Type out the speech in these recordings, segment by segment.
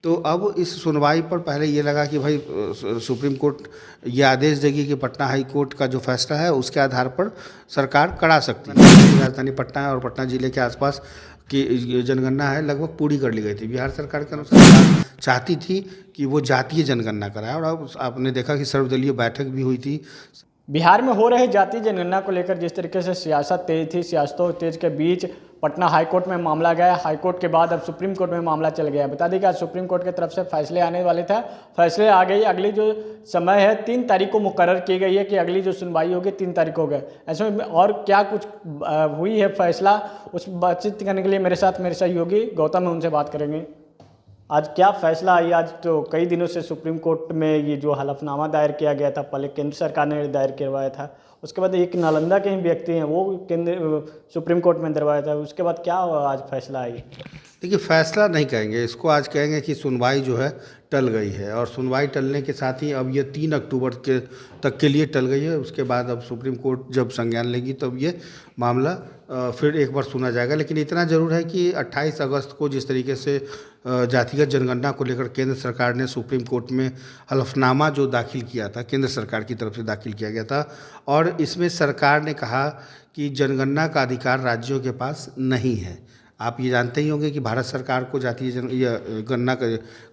तो अब इस सुनवाई पर पहले ये लगा कि भाई सुप्रीम कोर्ट ये आदेश देगी कि पटना हाई कोर्ट का जो फैसला है उसके आधार पर सरकार करा सकती है। राजधानी पटना और पटना जिले के आसपास की जनगणना है लगभग पूरी कर ली गई थी। बिहार सरकार के अनुसार सरकार चाहती थी कि वो जातीय जनगणना कराए, और अब आपने देखा कि सर्वदलीय बैठक भी हुई थी। बिहार में हो रहे जातीय जनगणना को लेकर जिस तरीके से सियासत तेज थी, सियासतों तेज के बीच पटना हाईकोर्ट में मामला गया। हाईकोर्ट के बाद अब सुप्रीम कोर्ट में मामला चल गया। बता दें कि आज सुप्रीम कोर्ट की तरफ से फैसले आने वाले थे, फैसले आ गई। अगली जो समय है 3 तारीख को मुकर्रर की गई है कि अगली जो सुनवाई होगी 3 तारीख को गए। ऐसे में और क्या कुछ हुई है फैसला, उस बातचीत करने के लिए मेरे साथ मेरे सहयोगी गौतम है, उनसे बात करेंगे। आज क्या फैसला आई? आज तो कई दिनों से सुप्रीम कोर्ट में ये जो हलफनामा दायर किया गया था, पहले केंद्र सरकार ने दायर करवाया था, उसके बाद एक नालंदा के ही व्यक्ति हैं वो केंद्र सुप्रीम कोर्ट में दरवाया था, उसके बाद क्या आज फैसला आई? देखिए, फैसला नहीं कहेंगे इसको, आज कहेंगे कि सुनवाई जो है टल गई है। और सुनवाई टलने के साथ ही अब ये 3 अक्टूबर के तक के लिए टल गई है। उसके बाद अब सुप्रीम कोर्ट जब संज्ञान लेगी तब ये मामला फिर एक बार सुना जाएगा। लेकिन इतना ज़रूर है कि 28 अगस्त को जिस तरीके से जातिगत जनगणना को लेकर केंद्र सरकार ने सुप्रीम कोर्ट में हलफनामा जो दाखिल किया था, केंद्र सरकार की तरफ से दाखिल किया गया था, और इसमें सरकार ने कहा कि जनगणना का अधिकार राज्यों के पास नहीं है। आप ये जानते ही होंगे कि भारत सरकार को जातीय गणना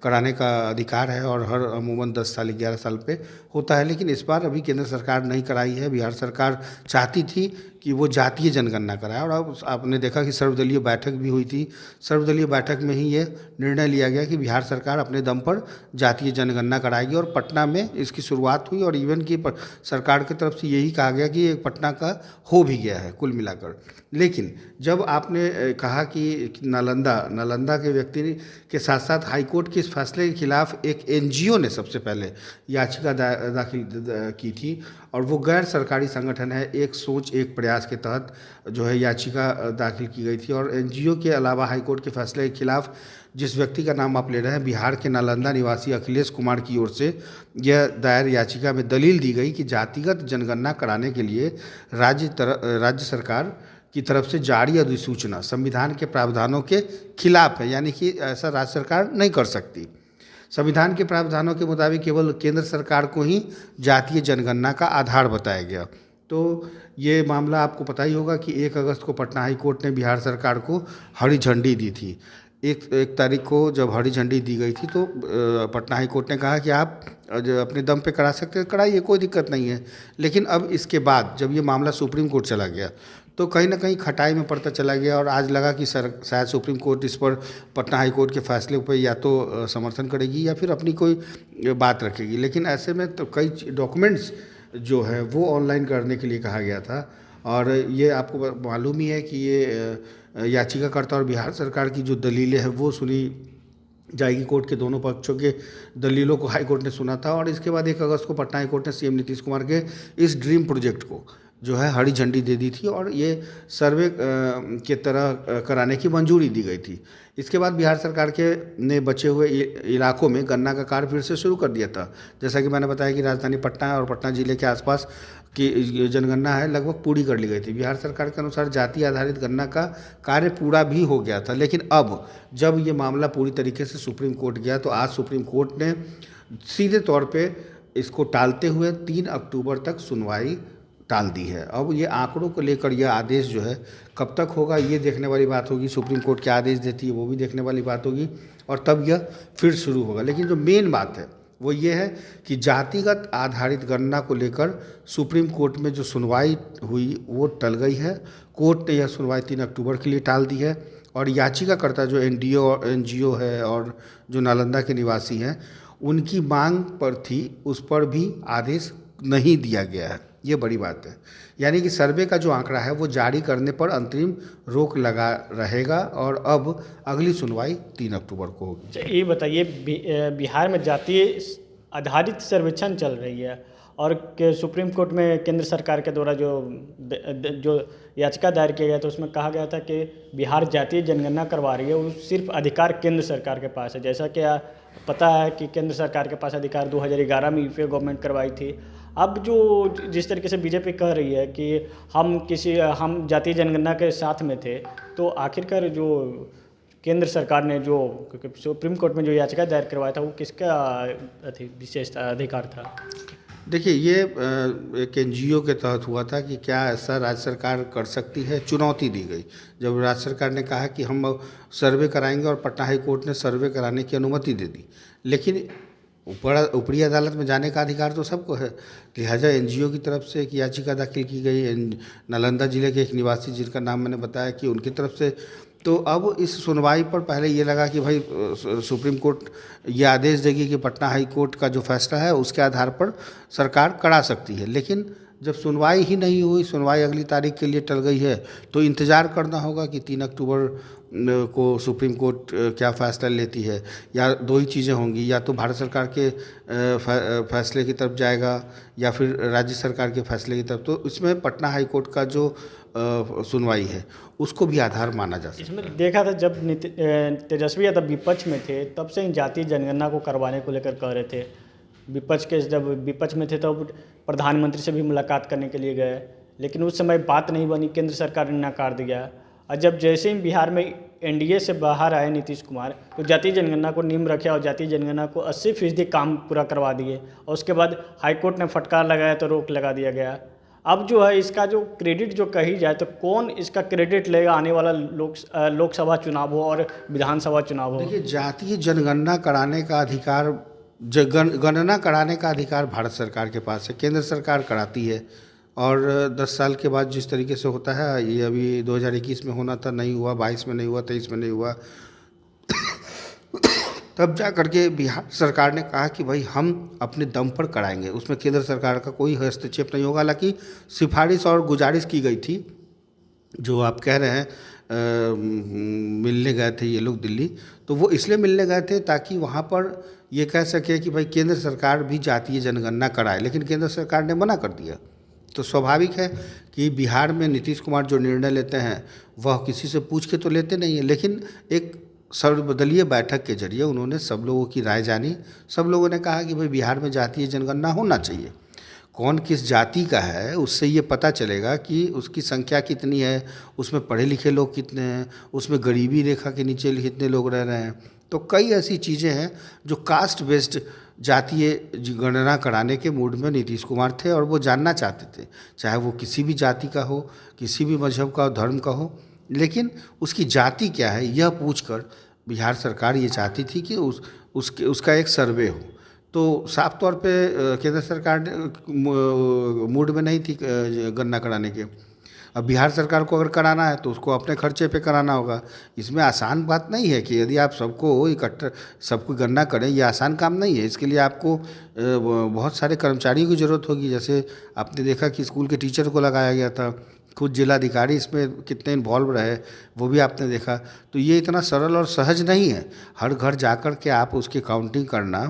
कराने का अधिकार है, और हर अमूमन 10 साल 11 साल पे होता है। लेकिन इस बार अभी केंद्र सरकार नहीं कराई है। बिहार सरकार चाहती थी कि वो जातीय जनगणना कराए, और अब आपने देखा कि सर्वदलीय बैठक भी हुई थी। सर्वदलीय बैठक में ही ये निर्णय लिया गया कि बिहार सरकार अपने दम पर जातीय जनगणना कराएगी, और पटना में इसकी शुरुआत हुई। और इवन की सरकार की तरफ से यही कहा गया कि पटना का हो भी गया है कुल मिलाकर। लेकिन जब आपने कहा कि नालंदा के व्यक्ति के साथ साथ हाईकोर्ट के इस फैसले के खिलाफ एक एनजीओ ने सबसे पहले याचिका दाखिल की थी, और वो गैर सरकारी संगठन है एक सोच एक प्रयास के तहत जो है याचिका दाखिल की गई थी। और एनजीओ के अलावा हाईकोर्ट के फैसले के खिलाफ जिस व्यक्ति का नाम आप ले रहे हैं, बिहार के नालंदा निवासी अखिलेश कुमार की ओर से यह दायर याचिका में दलील दी गई कि जातिगत जनगणना कराने के लिए राज्य सरकार की तरफ से जारी अधिसूचना संविधान के प्रावधानों के खिलाफ है। यानी कि ऐसा राज्य सरकार नहीं कर सकती। संविधान के प्रावधानों के मुताबिक केवल केंद्र सरकार को ही जातीय जनगणना का आधार बताया गया। तो ये मामला आपको पता ही होगा कि 1 अगस्त को पटना हाई कोर्ट ने बिहार सरकार को हरी झंडी दी थी। एक तारीख को जब हरी झंडी दी गई थी तो पटना हाई कोर्ट ने कहा कि आप अपने दम पे करा सकते हैं, कराइए, कोई दिक्कत नहीं है। लेकिन अब इसके बाद जब ये मामला सुप्रीम कोर्ट चला गया तो कहीं ना कहीं खटाई में पड़ता चला गया, और आज लगा कि शायद सुप्रीम कोर्ट इस पर पटना हाई कोर्ट के फैसले पर या तो समर्थन करेगी या फिर अपनी कोई बात रखेगी। लेकिन ऐसे में तो कई डॉक्यूमेंट्स जो है वो ऑनलाइन करने के लिए कहा गया था, और ये आपको मालूम ही है कि ये याचिकाकर्ता और बिहार सरकार की जो दलीलें हैं वो सुनी जाएगी। कोर्ट के दोनों पक्षों के दलीलों को हाई कोर्ट ने सुना था, और इसके बाद 1 अगस्त को पटना हाई कोर्ट ने सीएम नीतीश कुमार के इस ड्रीम प्रोजेक्ट को जो है हरी झंडी दे दी थी, और ये सर्वे के तरह कराने की मंजूरी दी गई थी। इसके बाद बिहार सरकार के ने बचे हुए इलाकों में गन्ना का कार्य फिर से शुरू कर दिया था। जैसा कि मैंने बताया कि राजधानी पटना और पटना जिले के आसपास की जनगणना है लगभग पूरी कर ली गई थी। बिहार सरकार के अनुसार जाति आधारित गणना का कार्य पूरा भी हो गया था। लेकिन अब जब ये मामला पूरी तरीके से सुप्रीम कोर्ट गया तो आज सुप्रीम कोर्ट ने सीधे तौर पर इसको टालते हुए 3 अक्टूबर तक सुनवाई टाल दी है। अब ये आंकड़ों को लेकर यह आदेश जो है कब तक होगा ये देखने वाली बात होगी। सुप्रीम कोर्ट क्या आदेश देती है वो भी देखने वाली बात होगी, और तब यह फिर शुरू होगा। लेकिन जो मेन बात है वो ये है कि जातिगत आधारित गणना को लेकर सुप्रीम कोर्ट में जो सुनवाई हुई वो टल गई है। कोर्ट ने यह सुनवाई 3 अक्टूबर के लिए टाल दी है, और याचिकाकर्ता जो एनजीओ है और जो नालंदा के निवासी हैं उनकी मांग पर थी, उस पर भी आदेश नहीं दिया गया है। ये बड़ी बात है। यानी कि सर्वे का जो आंकड़ा है वो जारी करने पर अंतरिम रोक लगा रहेगा, और अब अगली सुनवाई 3 अक्टूबर को होगी। ये बताइए, बिहार में जातीय आधारित सर्वेक्षण चल रही है, और सुप्रीम कोर्ट में केंद्र सरकार के द्वारा जो याचिका दायर किया गया था उसमें कहा गया था कि बिहार जातीय जनगणना करवा रही है, वो सिर्फ अधिकार केंद्र सरकार के पास है। जैसा कि पता है कि केंद्र सरकार के पास अधिकार 2011 में यूपीए गवर्नमेंट करवाई थी। अब जो जिस तरीके से बीजेपी कह रही है कि हम जातीय जनगणना के साथ में थे, तो आखिरकार जो केंद्र सरकार ने जो क्योंकि सुप्रीम कोर्ट में जो याचिका दायर करवाया था वो किसका विशेष अधिकार था? देखिए, ये एक एनजीओ के तहत हुआ था कि क्या ऐसा राज्य सरकार कर सकती है, चुनौती दी गई। जब राज्य सरकार ने कहा कि हम सर्वे कराएंगे और पटना हाई कोर्ट ने सर्वे कराने की अनुमति दे दी, लेकिन ऊपरी अदालत में जाने का अधिकार तो सबको है। लिहाजा एनजीओ की तरफ से एक याचिका दाखिल की गई, नालंदा जिले के एक निवासी जिनका नाम मैंने बताया कि उनकी तरफ से। तो अब इस सुनवाई पर पहले ये लगा कि भाई सुप्रीम कोर्ट ये आदेश देगी कि पटना हाई कोर्ट का जो फैसला है उसके आधार पर सरकार करा सकती है, लेकिन जब सुनवाई ही नहीं हुई, सुनवाई अगली तारीख के लिए टल गई है, तो इंतज़ार करना होगा कि 3 अक्टूबर को सुप्रीम कोर्ट क्या फ़ैसला लेती है। या दो ही चीज़ें होंगी, या तो भारत सरकार के फैसले की तरफ जाएगा या फिर राज्य सरकार के फैसले की तरफ। तो इसमें पटना हाई कोर्ट का जो सुनवाई है उसको भी आधार माना जा सकता है। इसमें देखा था जब तेजस्वी यादव विपक्ष में थे तब से इन जातीय जनगणना को करवाने को लेकर कह रहे थे। जब विपक्ष में थे तब तो प्रधानमंत्री से भी मुलाकात करने के लिए गए, लेकिन उस समय बात नहीं बनी, केंद्र सरकार ने नकार दिया। और जब जैसे ही बिहार में एनडीए से बाहर आए नीतीश कुमार, तो जातीय जनगणना को नींव रखे और जातीय जनगणना को 80% काम पूरा करवा दिए, और उसके बाद हाईकोर्ट ने फटकार लगाया तो रोक लगा दिया गया। अब जो है इसका जो क्रेडिट जो कही जाए तो कौन इसका क्रेडिट लेगा आने वाला लोकसभा चुनाव हो और विधानसभा चुनाव हो? देखिए, जातीय जनगणना कराने का अधिकार, गणना कराने का अधिकार भारत सरकार के पास है, केंद्र सरकार कराती है। और 10 साल के बाद जिस तरीके से होता है, ये अभी 2021 में होना था, नहीं हुआ, 22 में नहीं हुआ, 23 में नहीं हुआ, तब जा करके बिहार सरकार ने कहा कि भाई हम अपने दम पर कराएंगे, उसमें केंद्र सरकार का कोई हस्तक्षेप नहीं होगा। हालांकि सिफारिश और गुजारिश की गई थी, जो आप कह रहे हैं मिलने गए थे ये लोग दिल्ली, तो वो इसलिए मिलने गए थे ताकि वहाँ पर ये कह सके कि भाई केंद्र सरकार भी जातीय जनगणना कराए, लेकिन केंद्र सरकार ने मना कर दिया। तो स्वाभाविक है कि बिहार में नीतीश कुमार जो निर्णय लेते हैं वह किसी से पूछ के तो लेते नहीं है, लेकिन एक सर्वदलीय बैठक के जरिए उन्होंने सब लोगों की राय जानी। सब लोगों ने कहा कि भाई बिहार में जातीय जनगणना होना चाहिए। कौन किस जाति का है उससे ये पता चलेगा कि उसकी संख्या कितनी है, उसमें पढ़े लिखे लोग कितने हैं, उसमें गरीबी रेखा के नीचे कितने लोग रह रहे हैं। तो कई ऐसी चीज़ें हैं जो कास्ट बेस्ड जातीय गणना कराने के मूड में नीतीश कुमार थे और वो जानना चाहते थे, चाहे वो किसी भी जाति का हो, किसी भी मजहब का, धर्म का हो, लेकिन उसकी जाति क्या है यह पूछकर बिहार सरकार ये चाहती थी कि उसका एक सर्वे हो। तो साफ तौर पे केंद्र सरकार मूड में नहीं थी गणना कराने के। अब बिहार सरकार को अगर कराना है तो उसको अपने खर्चे पे कराना होगा। इसमें आसान बात नहीं है कि यदि आप सबको इकट्ठा सबको गणना करें, ये आसान काम नहीं है। इसके लिए आपको बहुत सारे कर्मचारियों की ज़रूरत होगी। जैसे आपने देखा कि स्कूल के टीचर को लगाया गया था, खुद जिलाधिकारी इसमें कितने इन्वॉल्व रहे वो भी आपने देखा। तो ये इतना सरल और सहज नहीं है हर घर जाकर के आप उसकी काउंटिंग करना।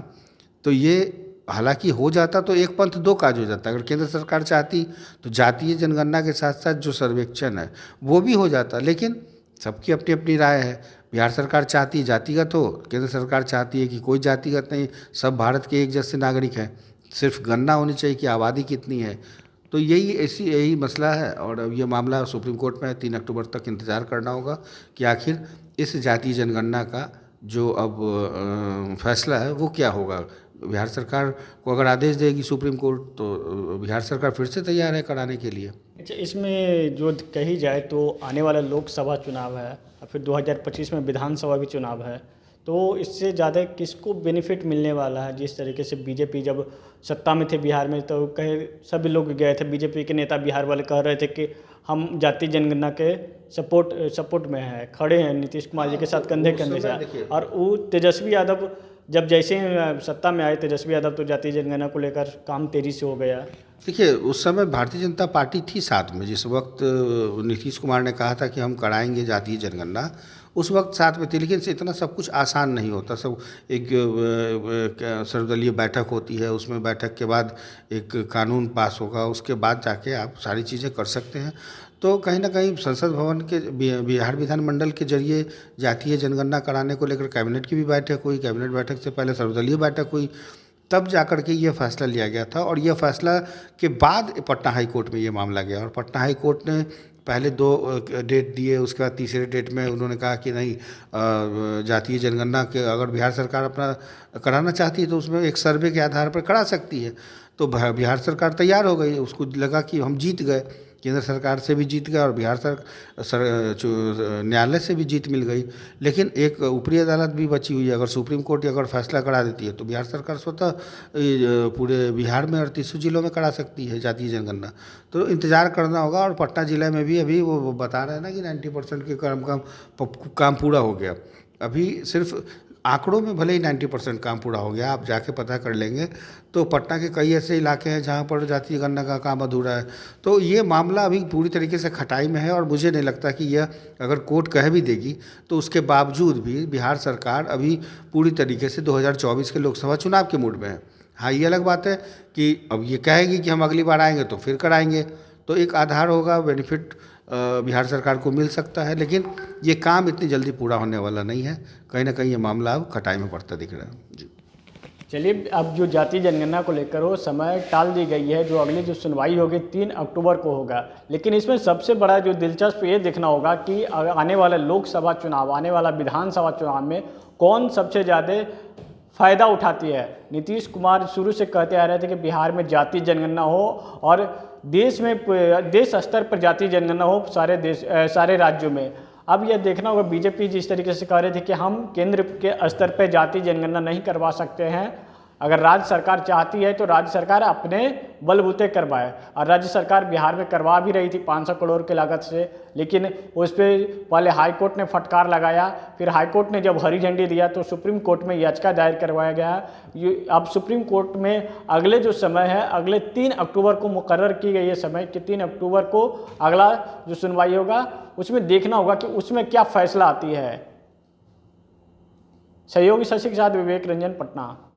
तो ये हालांकि हो जाता तो एक पंथ दो काज हो जाता। अगर केंद्र सरकार चाहती तो जातीय जनगणना के साथ साथ जो सर्वेक्षण है वो भी हो जाता, लेकिन सबकी अपनी अपनी राय है। बिहार सरकार चाहती है जातिगत हो, केंद्र सरकार चाहती है कि कोई जातिगत नहीं, सब भारत के एक जैसे नागरिक हैं, सिर्फ गणना होनी चाहिए कि आबादी कितनी है। तो यही मसला है और अब ये मामला सुप्रीम कोर्ट में है। 3 अक्टूबर तक इंतज़ार करना होगा कि आखिर इस जातीय जनगणना का जो अब फैसला है वो क्या होगा। बिहार सरकार को अगर आदेश देगी सुप्रीम कोर्ट तो बिहार सरकार फिर से तैयार है कराने के लिए। अच्छा, इसमें जो कही जाए तो आने वाला लोकसभा चुनाव है और फिर 2025 में विधानसभा भी चुनाव है, तो इससे ज़्यादा किसको बेनिफिट मिलने वाला है? जिस तरीके से बीजेपी जब सत्ता में थे बिहार में तो कहे सभी लोग गए थे, बीजेपी के नेता बिहार वाले कह रहे थे कि हम जातीय जनगणना के सपोर्ट में हैं, खड़े हैं नीतीश कुमार जी के साथ कंधे कंधे से। और वो तेजस्वी यादव जब जैसे ही सत्ता में आए तेजस्वी यादव तो जातीय जनगणना को लेकर काम तेजी से हो गया। देखिए, उस समय भारतीय जनता पार्टी थी साथ में। जिस वक्त नीतीश कुमार ने कहा था कि हम कराएंगे जातीय जनगणना, उस वक्त साथ में थी। लेकिन इतना सब कुछ आसान नहीं होता। सब एक सर्वदलीय बैठक होती है, उसमें बैठक के बाद एक कानून पास होगा, उसके बाद जाके आप सारी चीज़ें कर सकते हैं। तो कहीं ना कहीं संसद भवन के बिहार विधानमंडल के जरिए जातीय जनगणना कराने को लेकर कैबिनेट की भी बैठक हुई। कैबिनेट बैठक से पहले सर्वदलीय बैठक हुई, तब जाकर के ये फैसला लिया गया था। और यह फैसला के बाद पटना हाई कोर्ट में ये मामला गया और पटना हाई कोर्ट ने पहले 2 डेट दिए, उसके बाद तीसरे डेट में उन्होंने कहा कि नहीं, जातीय जनगणना के अगर बिहार सरकार अपना कराना चाहती है तो उसमें एक सर्वे के आधार पर करा सकती है। तो बिहार सरकार तैयार हो गई, उसको लगा कि हम जीत गए, केंद्र सरकार से भी जीत गए और बिहार न्यायालय से भी जीत मिल गई। लेकिन एक ऊपरी अदालत भी बची हुई है, अगर सुप्रीम कोर्ट अगर फैसला करा देती है तो बिहार सरकार स्वतः पूरे बिहार में 38 जिलों में करा सकती है जातीय जनगणना। तो इंतज़ार करना होगा। और पटना ज़िले में भी अभी वो बता रहे हैं ना कि 90% के काम पूरा हो गया। अभी सिर्फ आंकड़ों में भले ही 90% काम पूरा हो गया, आप जाके पता कर लेंगे तो पटना के कई ऐसे इलाके हैं जहाँ पर जातीय गणना का काम अधूरा है। तो ये मामला अभी पूरी तरीके से खटाई में है और मुझे नहीं लगता कि यह अगर कोर्ट कह भी देगी तो उसके बावजूद भी बिहार सरकार अभी पूरी तरीके से 2024 के लोकसभा चुनाव के मूड में है। हाँ, ये अलग बात है कि अब ये कहेगी कि हम अगली बार आएंगे तो फिर कराएंगे, तो एक आधार होगा, बेनिफिट बिहार सरकार को मिल सकता है। लेकिन ये काम इतनी जल्दी पूरा होने वाला नहीं है, कहीं ना कहीं ये मामला अब खटाई में पड़ता दिख रहा है जी। चलिए, अब जो जातीय जनगणना को लेकर वो समय टाल दी गई है, जो अगली जो सुनवाई होगी 3 अक्टूबर को होगा। लेकिन इसमें सबसे बड़ा जो दिलचस्प ये देखना होगा कि आने वाला लोकसभा चुनाव, आने वाला विधानसभा चुनाव में कौन सबसे ज़्यादा फ़ायदा उठाती है। नीतीश कुमार शुरू से कहते आ रहे थे कि बिहार में जातीय जनगणना हो और देश स्तर पर जातीय जनगणना हो सारे राज्यों में। अब यह देखना होगा, बीजेपी जिस तरीके से कह रहे थे कि हम केंद्र के स्तर पर जातीय जनगणना नहीं करवा सकते हैं, अगर राज्य सरकार चाहती है तो राज्य सरकार अपने बलबूते करवाए। और राज्य सरकार बिहार में करवा भी रही थी 500 करोड़ की लागत से, लेकिन उस पर पहले हाई कोर्ट ने फटकार लगाया, फिर हाई कोर्ट ने जब हरी झंडी दिया तो सुप्रीम कोर्ट में याचिका दायर करवाया गया। अब सुप्रीम कोर्ट में अगले जो समय है, अगले 3 अक्टूबर को मुकर्रर की गई है समय कि 3 अक्टूबर को अगला जो सुनवाई होगा उसमें देखना होगा कि उसमें क्या फैसला आती है। सहयोगी शशि के साथ विवेक रंजन, पटना।